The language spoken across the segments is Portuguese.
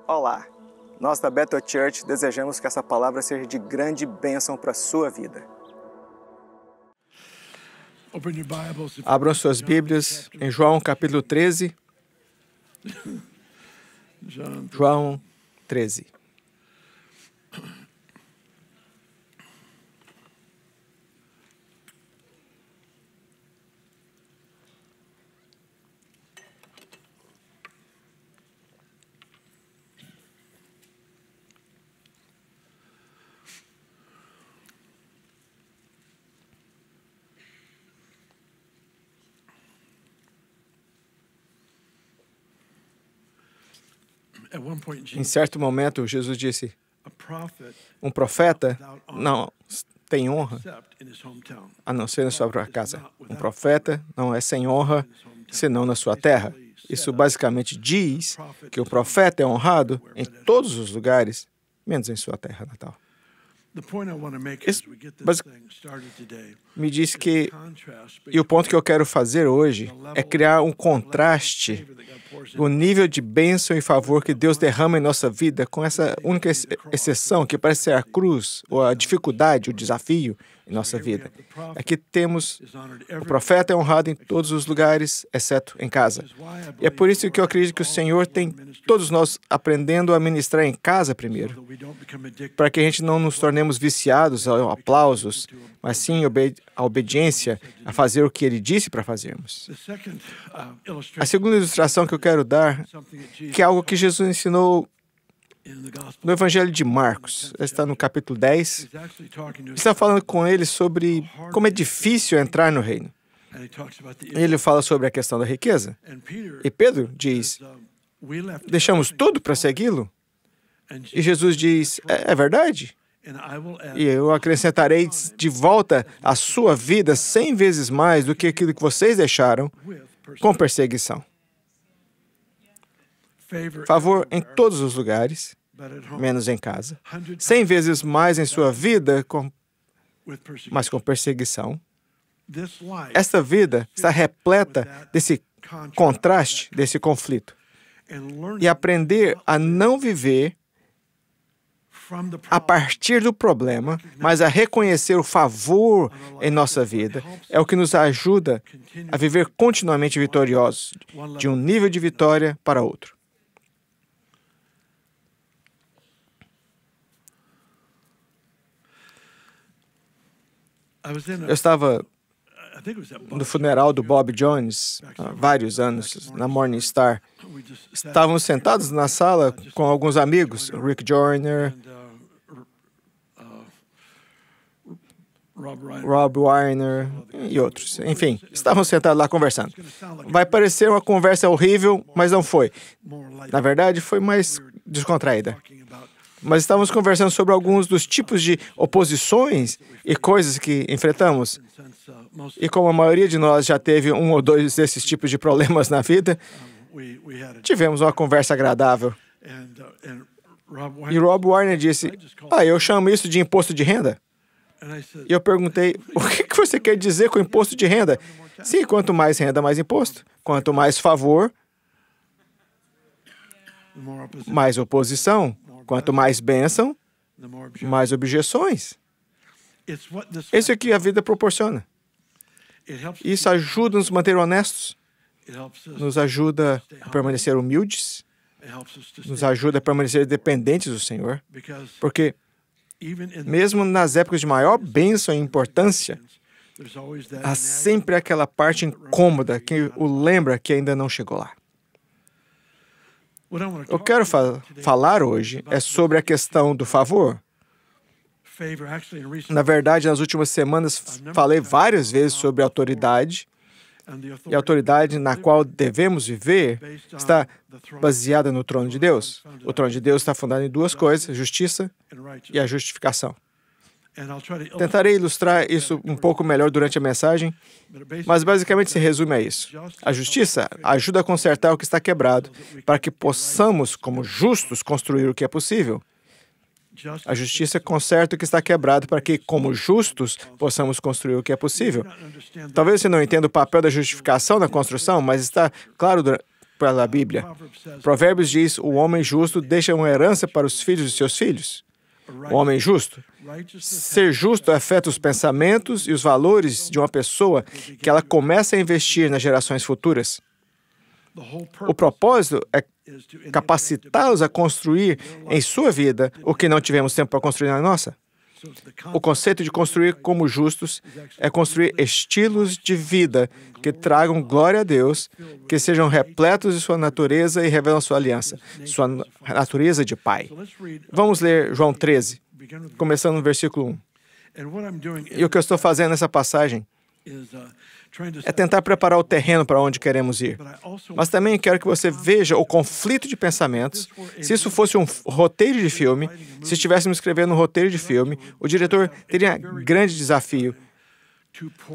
Olá! Nós da Bethel Church desejamos que essa palavra seja de grande bênção para a sua vida. Abram suas Bíblias em João capítulo 13. João 13. Em certo momento, Jesus disse, um profeta não tem honra a não ser na sua própria casa. Um profeta não é sem honra senão na sua terra. Isso basicamente diz que o profeta é honrado em todos os lugares, menos em sua terra natal. Isso me diz que, e o ponto que eu quero fazer hoje é criar um contraste, o nível de bênção e favor que Deus derrama em nossa vida, com essa única exceção que parece ser a cruz, ou a dificuldade, o desafio em nossa vida. Aqui temos o profeta é honrado em todos os lugares, exceto em casa. E é por isso que eu acredito que o Senhor tem todos nós aprendendo a ministrar em casa primeiro, para que a gente não nos tornemos viciados a aplausos, mas sim a obediência, a fazer o que Ele disse para fazermos. A segunda ilustração que eu quero dar, que é algo que Jesus ensinou no Evangelho de Marcos, está no capítulo 10, está falando com ele sobre como é difícil entrar no reino. Ele fala sobre a questão da riqueza. E Pedro diz, deixamos tudo para segui-lo? E Jesus diz, é verdade? E eu acrescentarei de volta a sua vida 100 vezes mais do que aquilo que vocês deixaram com perseguição. Favor em todos os lugares, menos em casa. 100 vezes mais em sua vida, mas com perseguição. Esta vida está repleta desse contraste, desse conflito. E aprender a não viver a partir do problema, mas a reconhecer o favor em nossa vida, é o que nos ajuda a viver continuamente vitoriosos, de um nível de vitória para outro. Eu estava no funeral do Bob Jones há vários anos, na Morning Star. Estávamos sentados na sala com alguns amigos, Rick Joyner, Rob Weiner e outros. Enfim, estávamos sentados lá conversando. Vai parecer uma conversa horrível, mas não foi. Na verdade, foi mais descontraída. Mas estávamos conversando sobre alguns dos tipos de oposições e coisas que enfrentamos. E como a maioria de nós já teve um ou dois desses tipos de problemas na vida, tivemos uma conversa agradável. E Rob Warner disse, eu chamo isso de imposto de renda. E eu perguntei, o que você quer dizer com imposto de renda? Sim, quanto mais renda, mais imposto. Quanto mais favor, mais oposição. Quanto mais bênção, mais objeções. Isso é que a vida proporciona. Isso ajuda a nos manter honestos, nos ajuda a permanecer humildes, nos ajuda a permanecer dependentes do Senhor, porque mesmo nas épocas de maior bênção e importância, há sempre aquela parte incômoda que o lembra que ainda não chegou lá. Eu quero falar hoje sobre a questão do favor. Na verdade, nas últimas semanas, falei várias vezes sobre autoridade, e a autoridade na qual devemos viver está baseada no trono de Deus. O trono de Deus está fundado em duas coisas, a justiça e a justificação. Tentarei ilustrar isso um pouco melhor durante a mensagem, mas basicamente se resume a isso. A justiça ajuda a consertar o que está quebrado, para que possamos, como justos, construir o que é possível. A justiça conserta o que está quebrado, para que, como justos, possamos construir o que é possível. Talvez você não entenda o papel da justificação na construção, mas está claro pela Bíblia. Provérbios diz, o homem justo deixa uma herança para os filhos de seus filhos. O homem justo. Ser justo afeta os pensamentos e os valores de uma pessoa que ela começa a investir nas gerações futuras. O propósito é capacitá-los a construir em sua vida o que não tivemos tempo para construir na nossa. O conceito de construir como justos é construir estilos de vida que tragam glória a Deus, que sejam repletos de sua natureza e revelam sua aliança, sua natureza de Pai. Vamos ler João 13, começando no versículo 1. E o que eu estou fazendo nessa passagem é tentar preparar o terreno para onde queremos ir. Mas também quero que você veja o conflito de pensamentos. Se isso fosse um roteiro de filme, se estivéssemos escrevendo um roteiro de filme, o diretor teria um grande desafio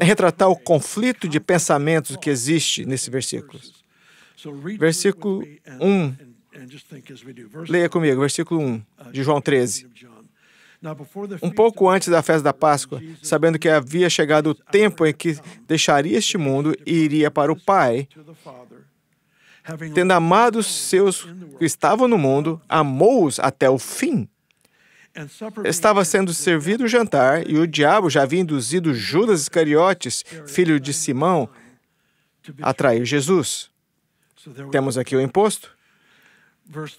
em retratar o conflito de pensamentos que existe nesse versículo. Versículo 1. Leia comigo, versículo 1 de João 13. Um pouco antes da festa da Páscoa, sabendo que havia chegado o tempo em que deixaria este mundo e iria para o Pai, tendo amado os seus que estavam no mundo, amou-os até o fim. Estava sendo servido o jantar e o diabo já havia induzido Judas Iscariotes, filho de Simão, a trair Jesus. Temos aqui o imposto.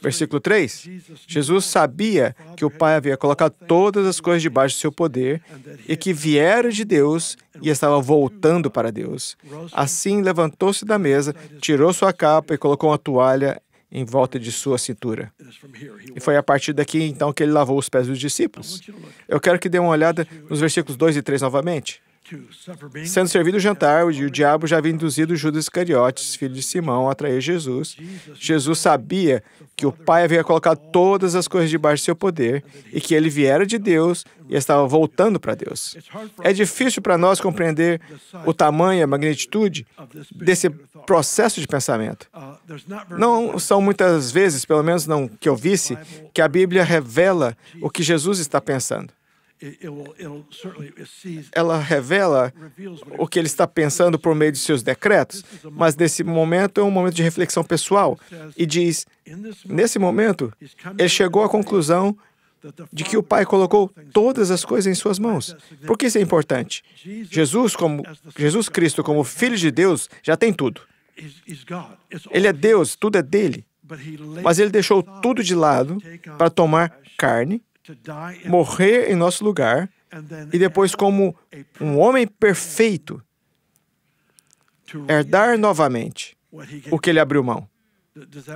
Versículo 3. Jesus sabia que o Pai havia colocado todas as coisas debaixo do seu poder e que viera de Deus e estava voltando para Deus. Assim, levantou-se da mesa, tirou sua capa e colocou uma toalha em volta de sua cintura. E foi a partir daqui, então, que ele lavou os pés dos discípulos. Eu quero que dê uma olhada nos versículos 2 e 3 novamente. Sendo servido o jantar, o diabo já havia induzido Judas Iscariotes, filho de Simão, a trair Jesus. Jesus sabia que o Pai havia colocado todas as coisas debaixo de seu poder e que ele viera de Deus e estava voltando para Deus. É difícil para nós compreender o tamanho e a magnitude desse processo de pensamento. Não são muitas vezes, pelo menos não que eu visse, que a Bíblia revela o que Jesus está pensando. Ela revela o que ele está pensando por meio de seus decretos, mas nesse momento é um momento de reflexão pessoal e diz, nesse momento, ele chegou à conclusão de que o Pai colocou todas as coisas em suas mãos. Por que isso é importante? Jesus Cristo, como Filho de Deus, já tem tudo. Ele é Deus, tudo é dele. Mas ele deixou tudo de lado para tomar carne, morrer em nosso lugar e depois, como um homem perfeito, herdar novamente o que ele abriu mão.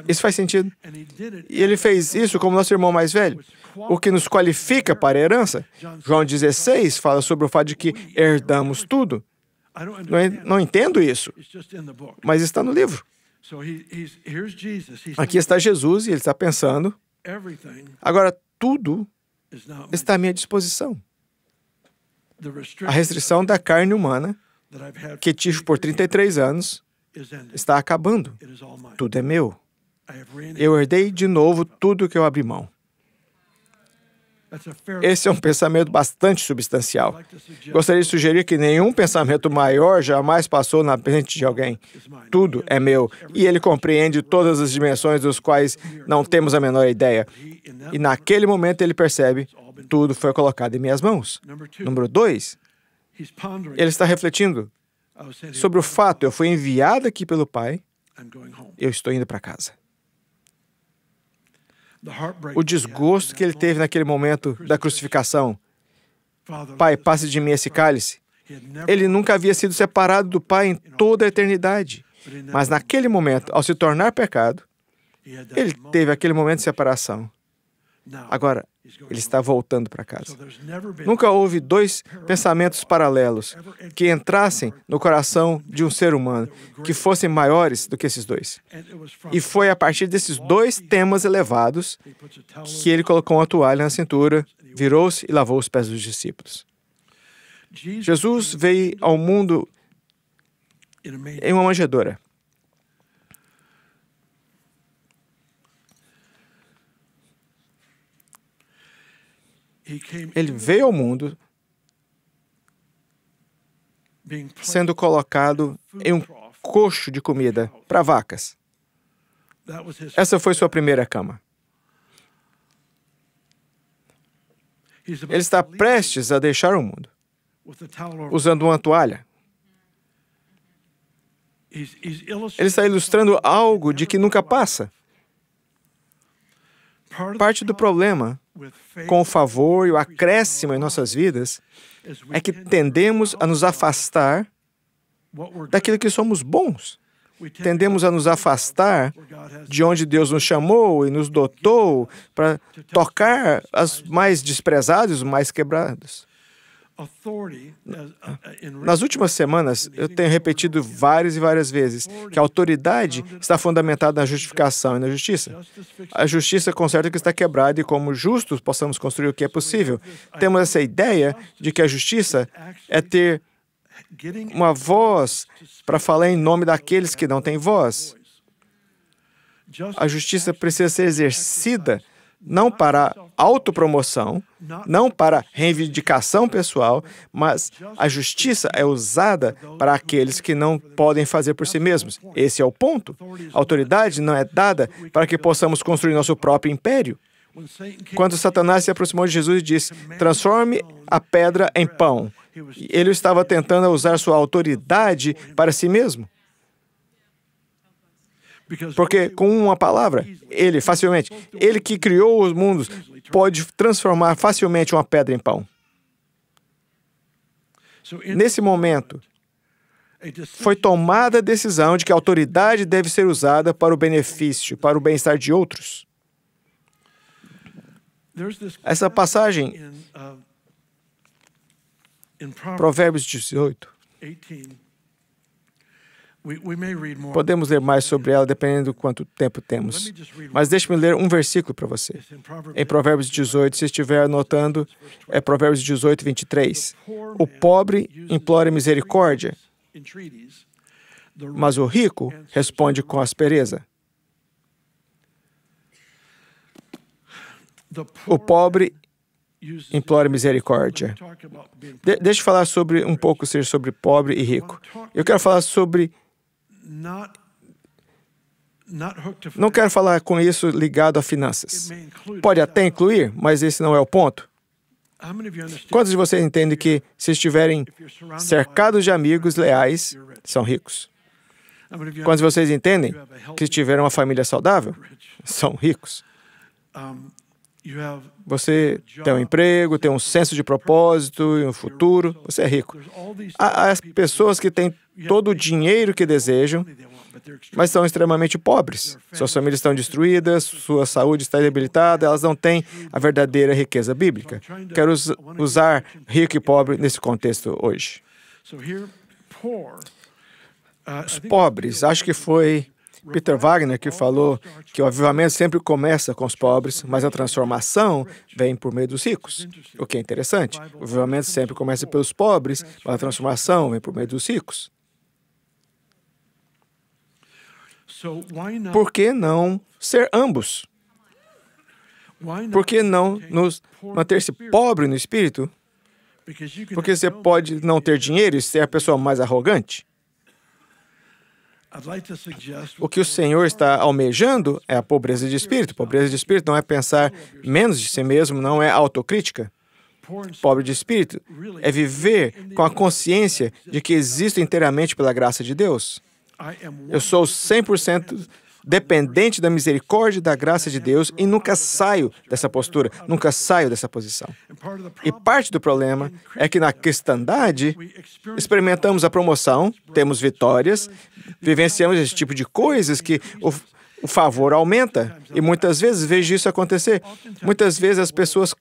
Isso faz sentido? E ele fez isso como nosso irmão mais velho, o que nos qualifica para a herança. João 16 fala sobre o fato de que herdamos tudo. Não entendo isso, mas está no livro. Aqui está Jesus e ele está pensando, agora tudo está à minha disposição. A restrição da carne humana, que tive por 33 anos, está acabando. Tudo é meu. Eu herdei de novo tudo que eu abri mão. Esse é um pensamento bastante substancial. Gostaria de sugerir que nenhum pensamento maior jamais passou na mente de alguém. Tudo é meu, e ele compreende todas as dimensões dos quais não temos a menor ideia. E naquele momento ele percebe, tudo foi colocado em minhas mãos. Número 2, ele está refletindo sobre o fato, eu fui enviado aqui pelo Pai, eu estou indo para casa. O desgosto que ele teve naquele momento da crucificação. Pai, passe de mim esse cálice. Ele nunca havia sido separado do Pai em toda a eternidade. Mas naquele momento, ao se tornar pecado, ele teve aquele momento de separação. Agora, ele está voltando para casa. Nunca houve dois pensamentos paralelos que entrassem no coração de um ser humano, que fossem maiores do que esses dois. E foi a partir desses dois temas elevados que ele colocou uma toalha na cintura, virou-se e lavou os pés dos discípulos. Jesus veio ao mundo em uma manjedoura. Ele veio ao mundo sendo colocado em um coxo de comida para vacas. Essa foi sua primeira cama. Ele está prestes a deixar o mundo, usando uma toalha. Ele está ilustrando algo de que nunca passa. Parte do problema com o favor e o acréscimo em nossas vidas é que tendemos a nos afastar daquilo que somos bons. Tendemos a nos afastar de onde Deus nos chamou e nos dotou para tocar as mais desprezadas e os mais quebrados. Nas últimas semanas, eu tenho repetido várias e várias vezes que a autoridade está fundamentada na justificação e na justiça. A justiça conserta o que está quebrado e, como justos, possamos construir o que é possível. Temos essa ideia de que a justiça é ter uma voz para falar em nome daqueles que não têm voz. A justiça precisa ser exercida não para autopromoção, não para reivindicação pessoal, mas a justiça é usada para aqueles que não podem fazer por si mesmos. Esse é o ponto. A autoridade não é dada para que possamos construir nosso próprio império. Quando Satanás se aproximou de Jesus e disse, transforme a pedra em pão, ele estava tentando usar sua autoridade para si mesmo. Porque com uma palavra, ele que criou os mundos, pode transformar facilmente uma pedra em pão. Nesse momento, foi tomada a decisão de que a autoridade deve ser usada para o benefício, para o bem-estar de outros. Essa passagem, Provérbios 18, podemos ler mais sobre ela dependendo do quanto tempo temos. Mas deixe-me ler um versículo para você. Em Provérbios 18, se estiver anotando, é Provérbios 18, 23. O pobre implora misericórdia, mas o rico responde com aspereza. O pobre implora misericórdia. Deixa eu falar sobre um pouco sobre pobre e rico. Eu quero falar sobre... Não quero falar com isso ligado a finanças. Pode até incluir, mas esse não é o ponto. Quantos de vocês entendem que, se estiverem cercados de amigos leais, são ricos? Quantos de vocês entendem que, se tiverem uma família saudável, são ricos? Você tem um emprego, tem um senso de propósito e um futuro, você é rico. Há as pessoas que têm todo o dinheiro que desejam, mas são extremamente pobres. Suas famílias estão destruídas, sua saúde está debilitada, elas não têm a verdadeira riqueza bíblica. Quero usar rico e pobre nesse contexto hoje. Os pobres, acho que foi Peter Wagner que falou que o avivamento sempre começa com os pobres, mas a transformação vem por meio dos ricos, o que é interessante. O avivamento sempre começa pelos pobres, mas a transformação vem por meio dos ricos. Por que não ser ambos? Por que não manter-se pobre no espírito? Porque você pode não ter dinheiro e ser a pessoa mais arrogante. O que o Senhor está almejando é a pobreza de espírito. Pobreza de espírito não é pensar menos de si mesmo, não é autocrítica. Pobre de espírito é viver com a consciência de que existo inteiramente pela graça de Deus. Eu sou 100% dependente da misericórdia e da graça de Deus e nunca saio dessa postura, nunca saio dessa posição. E parte do problema é que na cristandade experimentamos a promoção, temos vitórias, vivenciamos esse tipo de coisas que o favor aumenta e muitas vezes vejo isso acontecer. Muitas vezes as pessoas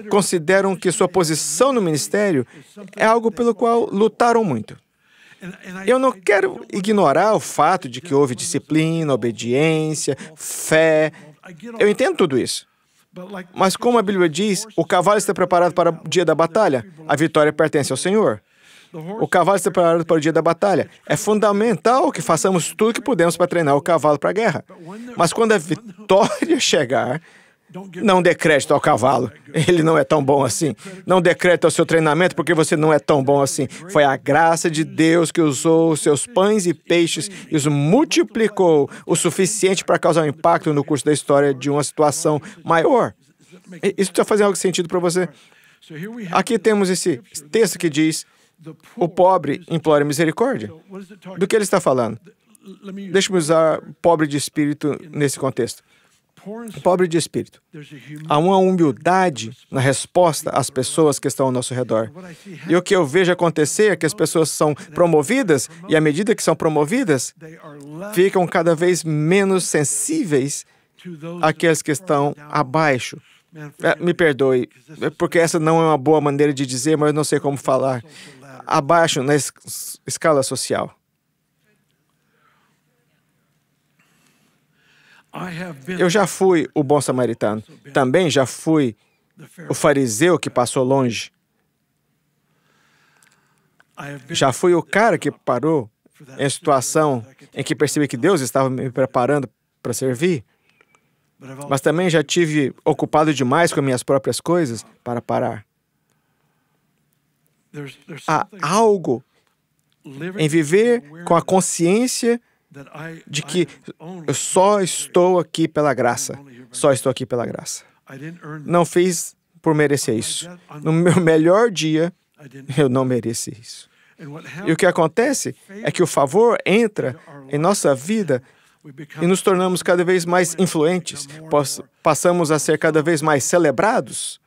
consideram que sua posição no ministério é algo pelo qual lutaram muito. Eu não quero ignorar o fato de que houve disciplina, obediência, fé. Eu entendo tudo isso. Mas como a Bíblia diz, o cavalo está preparado para o dia da batalha. A vitória pertence ao Senhor. O cavalo está preparado para o dia da batalha. É fundamental que façamos tudo o que podemos para treinar o cavalo para a guerra. Mas quando a vitória chegar, Não dê crédito ao cavalo, ele não é tão bom assim. Não dê crédito ao seu treinamento, porque você não é tão bom assim. Foi a graça de Deus que usou os seus pães e peixes e os multiplicou o suficiente para causar um impacto no curso da história de uma situação maior. Isso está fazendo algo sentido para você? Aqui temos esse texto que diz: o pobre implora misericórdia. Do que ele está falando? Deixe-me usar pobre de espírito nesse contexto. Pobre de espírito. Há uma humildade na resposta às pessoas que estão ao nosso redor. E o que eu vejo acontecer é que as pessoas são promovidas, e à medida que são promovidas, ficam cada vez menos sensíveis àqueles que estão abaixo. Me perdoe, porque essa não é uma boa maneira de dizer, mas eu não sei como falar. Abaixo na escala social. Eu já fui o bom samaritano. Também já fui o fariseu que passou longe. Já fui o cara que parou em situação em que percebi que Deus estava me preparando para servir. Mas também já tive ocupado demais com minhas próprias coisas para parar. Há algo em viver com a consciência de que eu só estou aqui pela graça. Só estou aqui pela graça. Não fiz por merecer isso. No meu melhor dia, eu não mereci isso. E o que acontece é que o favor entra em nossa vida e nos tornamos cada vez mais influentes. Passamos a ser cada vez mais celebrados.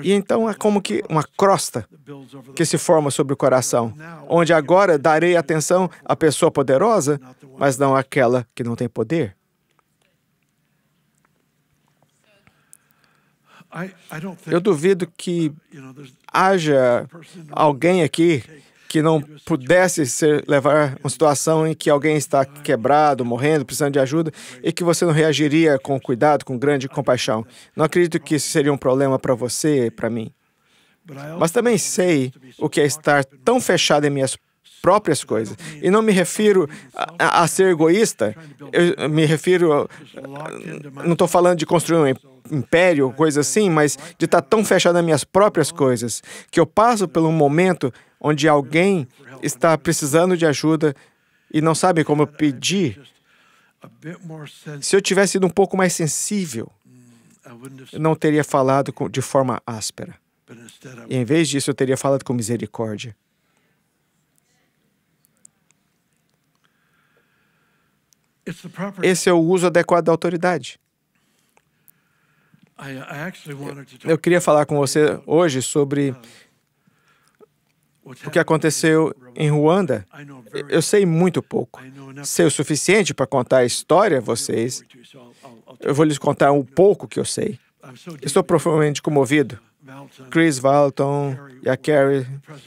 E então é como que uma crosta que se forma sobre o coração, onde agora darei atenção à pessoa poderosa, mas não àquela que não tem poder. Eu duvido que haja alguém aqui que não pudesse levar uma situação em que alguém está quebrado, morrendo, precisando de ajuda, e que você não reagiria com cuidado, com grande compaixão. Não acredito que isso seria um problema para você e para mim. Mas também sei o que é estar tão fechado em minhas próprias coisas. E não me refiro a ser egoísta, eu me refiro... Não estou falando de construir um império, coisa assim, mas de estar tão fechado nas minhas próprias coisas, que eu passo por um momento onde alguém está precisando de ajuda e não sabe como pedir. Se eu tivesse sido um pouco mais sensível, eu não teria falado de forma áspera. E em vez disso, eu teria falado com misericórdia. Esse é o uso adequado da autoridade. Eu queria falar com você hoje sobre o que aconteceu em Ruanda. Eu sei muito pouco. Sei o suficiente para contar a história a vocês. Eu vou lhes contar um pouco que eu sei. Estou profundamente comovido. Chris Walton e a Carrie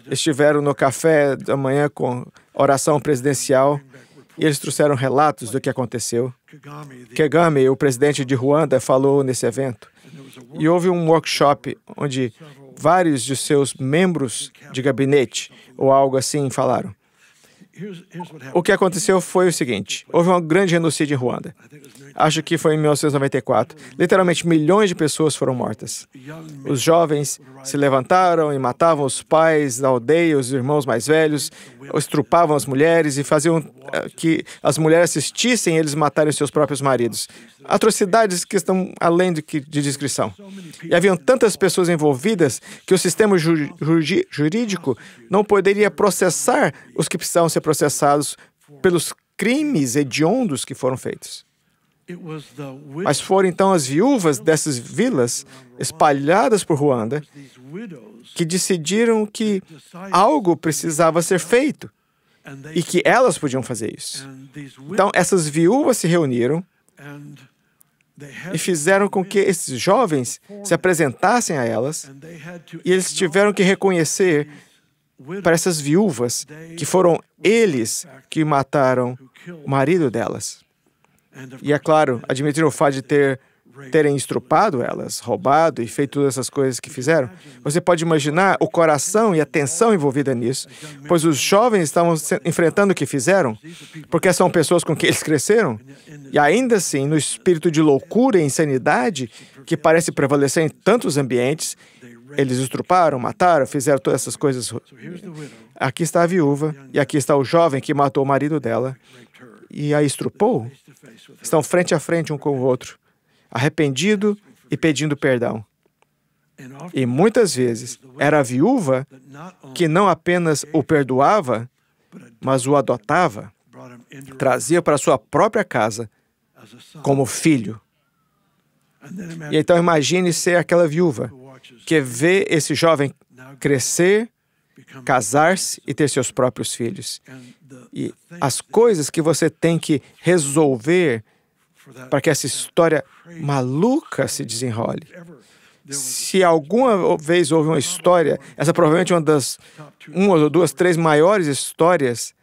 estiveram no café da manhã com oração presidencial e eles trouxeram relatos do que aconteceu. Kagame, o presidente de Ruanda, falou nesse evento. E houve um workshop onde vários de seus membros de gabinete, ou algo assim, falaram. O que aconteceu foi o seguinte: houve um grande genocídio em Ruanda. Acho que foi em 1994. Literalmente, milhões de pessoas foram mortas. Os jovens se levantaram e matavam os pais da aldeia, os irmãos mais velhos, estrupavam as mulheres e faziam que as mulheres assistissem eles matarem seus próprios maridos. Atrocidades que estão além de descrição. E haviam tantas pessoas envolvidas que o sistema jurídico não poderia processar os que precisavam ser processados pelos crimes hediondos que foram feitos. Mas foram então as viúvas dessas vilas espalhadas por Ruanda que decidiram que algo precisava ser feito e que elas podiam fazer isso. Então, essas viúvas se reuniram e fizeram com que esses jovens se apresentassem a elas e eles tiveram que reconhecer para essas viúvas que foram eles que mataram o marido delas. E, é claro, admitiram o fato de ter terem estrupado elas, roubado e feito todas essas coisas que fizeram. Você pode imaginar o coração e a tensão envolvida nisso, pois os jovens estavam enfrentando o que fizeram, porque são pessoas com quem eles cresceram, e ainda assim, no espírito de loucura e insanidade que parece prevalecer em tantos ambientes, eles estruparam, mataram, fizeram todas essas coisas. Aqui está a viúva, e aqui está o jovem que matou o marido dela e a estrupou. Estão frente a frente um com o outro, arrependido e pedindo perdão. E muitas vezes era a viúva que não apenas o perdoava, mas o adotava, trazia para sua própria casa como filho. E então imagine ser aquela viúva que vê esse jovem crescer, casar-se e ter seus próprios filhos. E as coisas que você tem que resolver para que essa história maluca se desenrole. Se alguma vez houve uma história, essa provavelmente é uma ou duas, três maiores histórias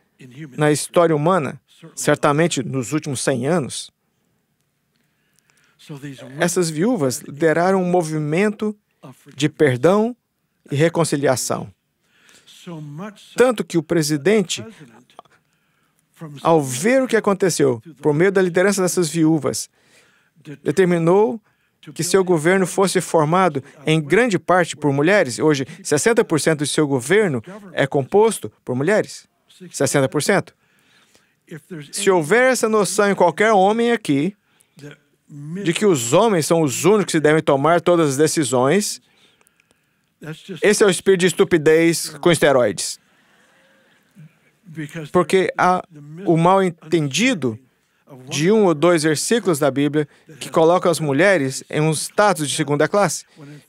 na história humana, certamente nos últimos 100 anos. Essas viúvas lideraram um movimento de perdão e reconciliação. Tanto que o presidente, ao ver o que aconteceu por meio da liderança dessas viúvas, determinou que seu governo fosse formado em grande parte por mulheres. Hoje, 60% do seu governo é composto por mulheres. 60%. Se houver essa noção em qualquer homem aqui, de que os homens são os únicos que devem tomar todas as decisões, esse é o espírito de estupidez com esteroides. Porque há o mal-entendido de 1 ou 2 versículos da Bíblia que colocam as mulheres em um status de segunda classe,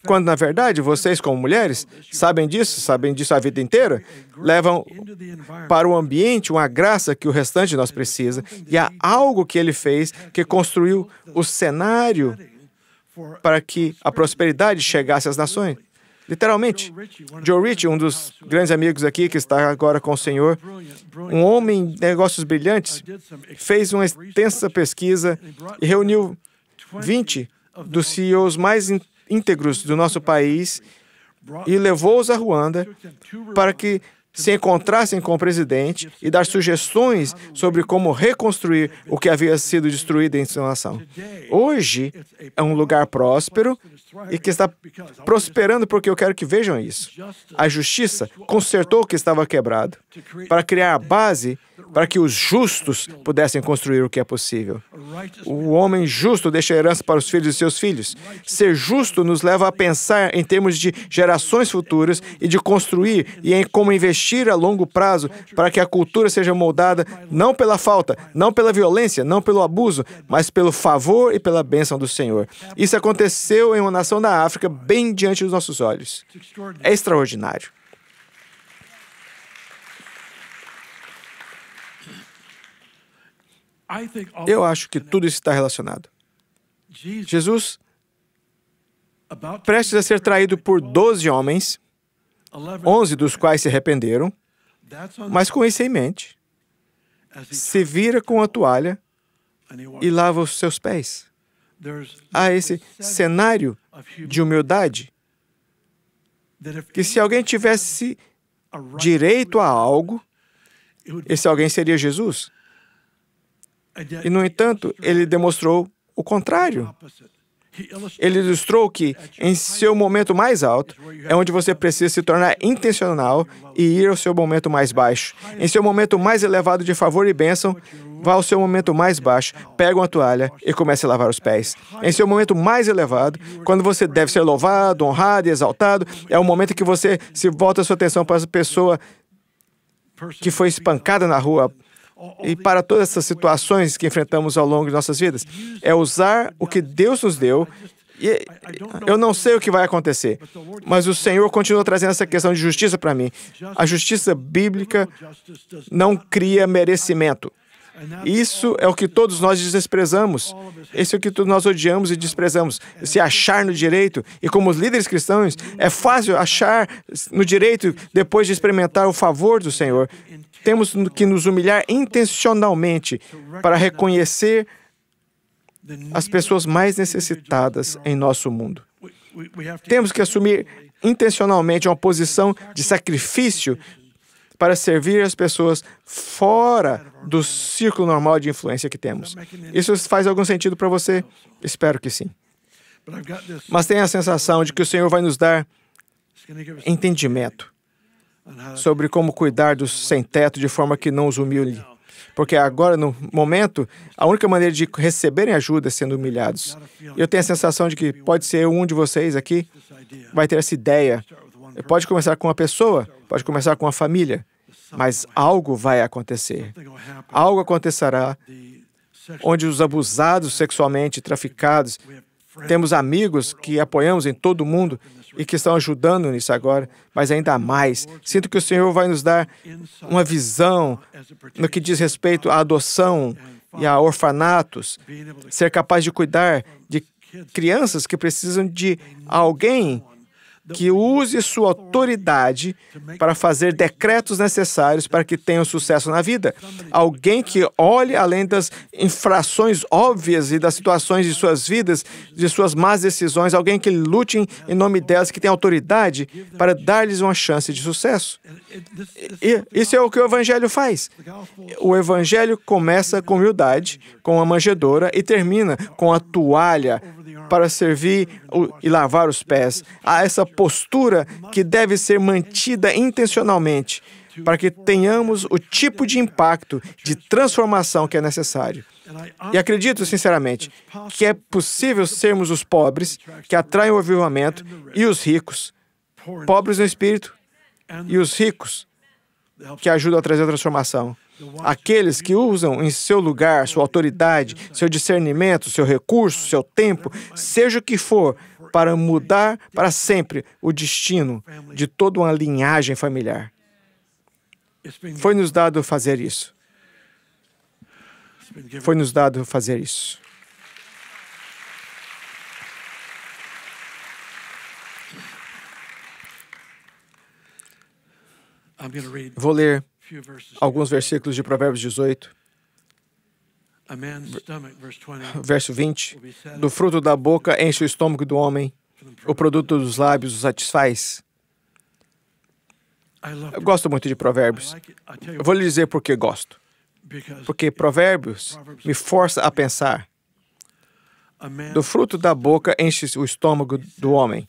quando, na verdade, vocês, como mulheres, sabem disso a vida inteira, levam para o ambiente uma graça que o restante de nós precisa, e há algo que ele fez que construiu o cenário para que a prosperidade chegasse às nações. Literalmente. Joe Ritchie, um dos grandes amigos aqui que está agora com o Senhor, um homem de negócios brilhantes, fez uma extensa pesquisa e reuniu 20 dos CEOs mais íntegros do nosso país e levou-os a Ruanda para que se encontrassem com o presidente e dar sugestões sobre como reconstruir o que havia sido destruído em sua nação. Hoje é um lugar próspero e que está prosperando porque eu quero que vejam isso. A justiça consertou o que estava quebrado para criar a base para que os justos pudessem construir o que é possível. O homem justo deixa herança para os filhos de seus filhos. Ser justo nos leva a pensar em termos de gerações futuras e de construir e em como investir a longo prazo para que a cultura seja moldada não pela falta, não pela violência, não pelo abuso, mas pelo favor e pela bênção do Senhor. Isso aconteceu em uma nação da África bem diante dos nossos olhos. É extraordinário. Eu acho que tudo isso está relacionado. Jesus, prestes a ser traído por 12 homens, 11 dos quais se arrependeram, mas com isso em mente, se vira com a toalha e lava os seus pés. Há esse cenário de humildade, que se alguém tivesse direito a algo, esse alguém seria Jesus. E, no entanto, ele demonstrou o contrário. Ele ilustrou que, em seu momento mais alto, é onde você precisa se tornar intencional e ir ao seu momento mais baixo. Em seu momento mais elevado de favor e bênção, vá ao seu momento mais baixo, pega uma toalha e comece a lavar os pés. Em seu momento mais elevado, quando você deve ser louvado, honrado e exaltado, é o momento em que você se volta a sua atenção para essa pessoa que foi espancada na rua, e para todas essas situações que enfrentamos ao longo de nossas vidas. É usar o que Deus nos deu. E eu não sei o que vai acontecer, mas o Senhor continua trazendo essa questão de justiça para mim. A justiça bíblica não cria merecimento. Isso é o que todos nós desprezamos. Esse é o que todos nós odiamos e desprezamos. Se achar no direito. E como os líderes cristãos, é fácil achar no direito depois de experimentar o favor do Senhor. Temos que nos humilhar intencionalmente para reconhecer as pessoas mais necessitadas em nosso mundo. Temos que assumir intencionalmente uma posição de sacrifício para servir as pessoas fora do círculo normal de influência que temos. Isso faz algum sentido para você? Espero que sim. Mas tenho a sensação de que o Senhor vai nos dar entendimento sobre como cuidar dos sem-teto de forma que não os humilhe. Porque agora, no momento, a única maneira de receberem ajuda é sendo humilhados. Eu tenho a sensação de que pode ser um de vocês aqui vai ter essa ideia. Pode começar com uma pessoa, pode começar com uma família, mas algo vai acontecer. Algo acontecerá onde os abusados sexualmente, traficados, temos amigos que apoiamos em todo o mundo e que estão ajudando nisso agora, mas ainda mais. Sinto que o Senhor vai nos dar uma visão no que diz respeito à adoção e a orfanatos, ser capaz de cuidar de crianças que precisam de alguém que use sua autoridade para fazer decretos necessários para que tenham sucesso na vida. Alguém que olhe além das infrações óbvias e das situações de suas vidas, de suas más decisões, alguém que lute em nome delas, que tenha autoridade para dar-lhes uma chance de sucesso. E isso é o que o Evangelho faz. O Evangelho começa com humildade, com uma manjedoura e termina com a toalha para servir e lavar os pés. Há essa postura que deve ser mantida intencionalmente para que tenhamos o tipo de impacto, de transformação que é necessário. E acredito, sinceramente, que é possível sermos os pobres, que atraem o avivamento, e os ricos, pobres no espírito, e os ricos, que ajudam a trazer a transformação. Aqueles que usam em seu lugar sua autoridade, seu discernimento, seu recurso, seu tempo, seja o que for, para mudar para sempre o destino de toda uma linhagem familiar. Foi-nos dado fazer isso. Foi-nos dado fazer isso. Vou ler alguns versículos de Provérbios 18, verso 20. Do fruto da boca enche o estômago do homem, o produto dos lábios o satisfaz. Eu gosto muito de Provérbios. Eu vou lhe dizer por que gosto. Porque Provérbios me força a pensar. Do fruto da boca enche o estômago do homem.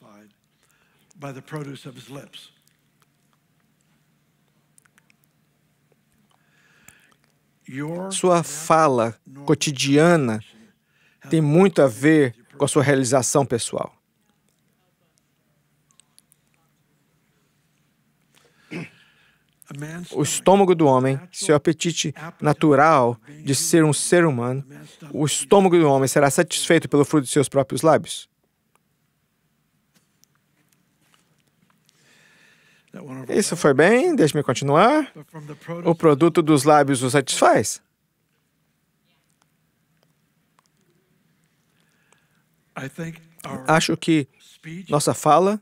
Sua fala cotidiana tem muito a ver com a sua realização pessoal. O estômago do homem, seu apetite natural de ser um ser humano, o estômago do homem será satisfeito pelo fruto de seus próprios lábios? Isso foi bem, deixe-me continuar. O produto dos lábios o satisfaz? Acho que nossa fala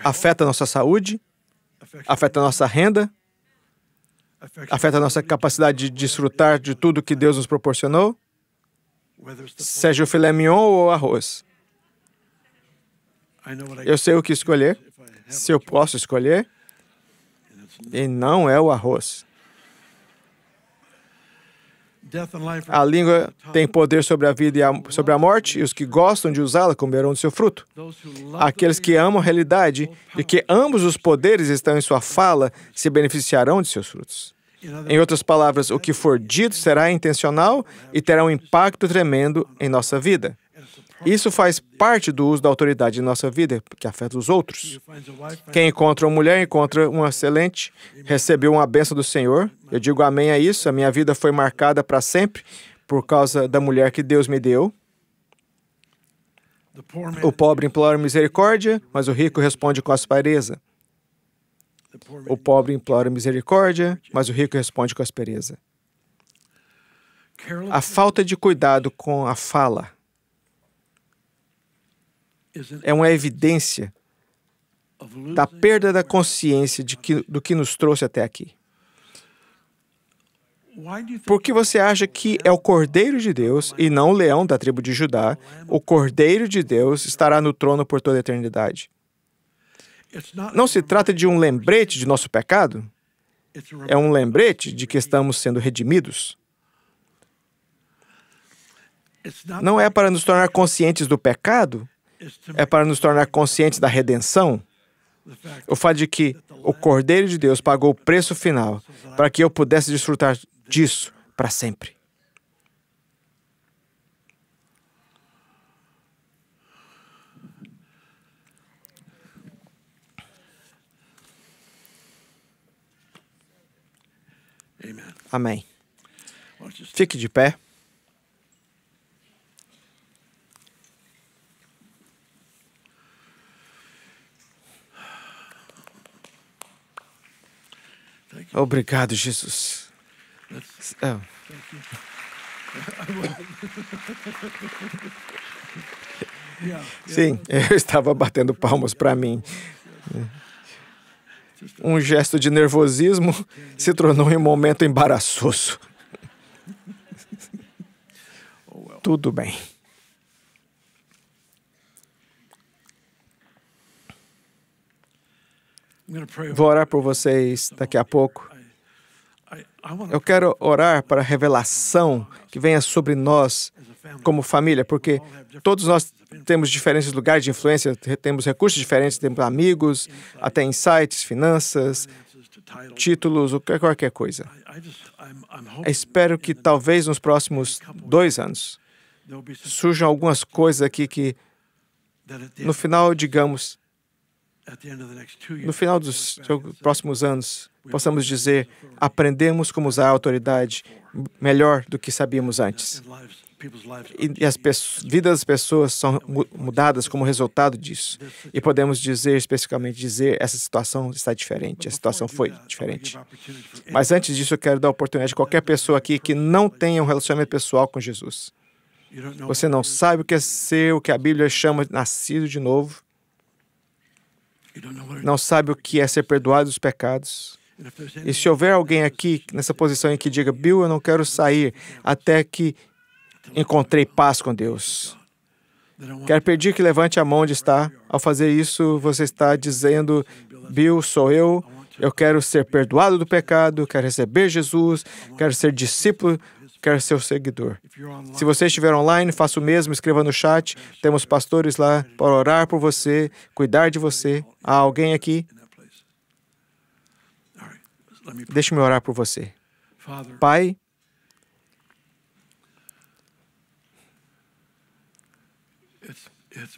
afeta a nossa saúde, afeta a nossa renda, afeta a nossa capacidade de desfrutar de tudo que Deus nos proporcionou, seja o filé mignon ou o arroz. Eu sei o que escolher, se eu posso escolher, e não é o arroz. A língua tem poder sobre a vida e sobre a morte, e os que gostam de usá-la comerão do seu fruto. Aqueles que amam a realidade de que ambos os poderes estão em sua fala se beneficiarão de seus frutos. Em outras palavras, o que for dito será intencional e terá um impacto tremendo em nossa vida. Isso faz parte do uso da autoridade em nossa vida, que afeta os outros. Quem encontra uma mulher, encontra uma excelente, recebeu uma bênção do Senhor. Eu digo amém a isso. A minha vida foi marcada para sempre por causa da mulher que Deus me deu. O pobre implora misericórdia, mas o rico responde com aspereza. O pobre implora misericórdia, mas o rico responde com aspereza. A falta de cuidado com a fala é uma evidência da perda da consciência do que nos trouxe até aqui. Por que você acha que é o Cordeiro de Deus e não o leão da tribo de Judá? O Cordeiro de Deus estará no trono por toda a eternidade. Não se trata de um lembrete de nosso pecado. É um lembrete de que estamos sendo redimidos. Não é para nos tornar conscientes do pecado, é para nos tornar conscientes da redenção. O fato de que o Cordeiro de Deus pagou o preço final para que eu pudesse desfrutar disso para sempre. Amém. Fique de pé. Obrigado, Jesus. Sim, eu estava batendo palmas para mim. Um gesto de nervosismo se tornou em um momento embaraçoso. Tudo bem. Vou orar por vocês daqui a pouco. Eu quero orar para a revelação que venha sobre nós como família, porque todos nós temos diferentes lugares de influência, temos recursos diferentes, temos amigos, até insights, finanças, títulos, ou qualquer coisa. Espero que talvez nos próximos 2 anos surjam algumas coisas aqui que no final, digamos, no final dos próximos anos, possamos dizer, aprendemos como usar a autoridade melhor do que sabíamos antes. E as vidas das pessoas são mudadas como resultado disso. E podemos dizer, especificamente dizer, essa situação está diferente, a situação foi diferente. Mas antes disso, eu quero dar a oportunidade a qualquer pessoa aqui que não tenha um relacionamento pessoal com Jesus. Você não sabe o que é ser o que a Bíblia chama de nascido de novo. Não sabe o que é ser perdoado dos pecados. E se houver alguém aqui nessa posição em que diga, Bill, eu não quero sair até que encontrei paz com Deus. Quero pedir que levante a mão onde está. Ao fazer isso, você está dizendo, Bill, sou eu quero ser perdoado do pecado, quero receber Jesus, quero ser discípulo, quero ser o seguidor. Se você estiver online, faça o mesmo, escreva no chat. Temos pastores lá para orar por você, cuidar de você. Há alguém aqui? Deixe-me orar por você. Pai,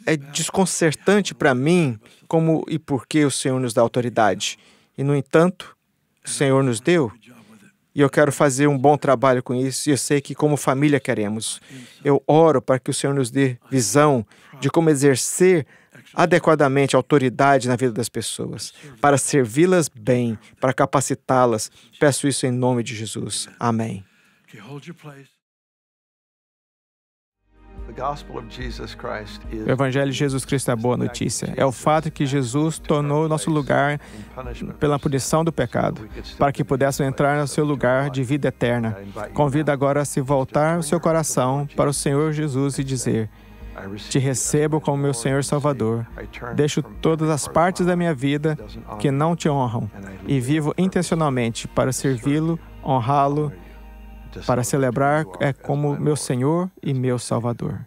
é desconcertante para mim como e por que o Senhor nos dá autoridade. E, no entanto, o Senhor nos deu. E eu quero fazer um bom trabalho com isso. E eu sei que, como família, queremos. Eu oro para que o Senhor nos dê visão de como exercer adequadamente a autoridade na vida das pessoas, para servi-las bem, para capacitá-las. Peço isso em nome de Jesus. Amém. O Evangelho de Jesus Cristo é a boa notícia. É o fato que Jesus tornou o nosso lugar pela punição do pecado, para que pudéssemos entrar no seu lugar de vida eterna. Convido agora a se voltar o seu coração para o Senhor Jesus e dizer, te recebo como meu Senhor Salvador. Deixo todas as partes da minha vida que não te honram e vivo intencionalmente para servi-lo, honrá-lo, para celebrar como meu Senhor e meu Salvador.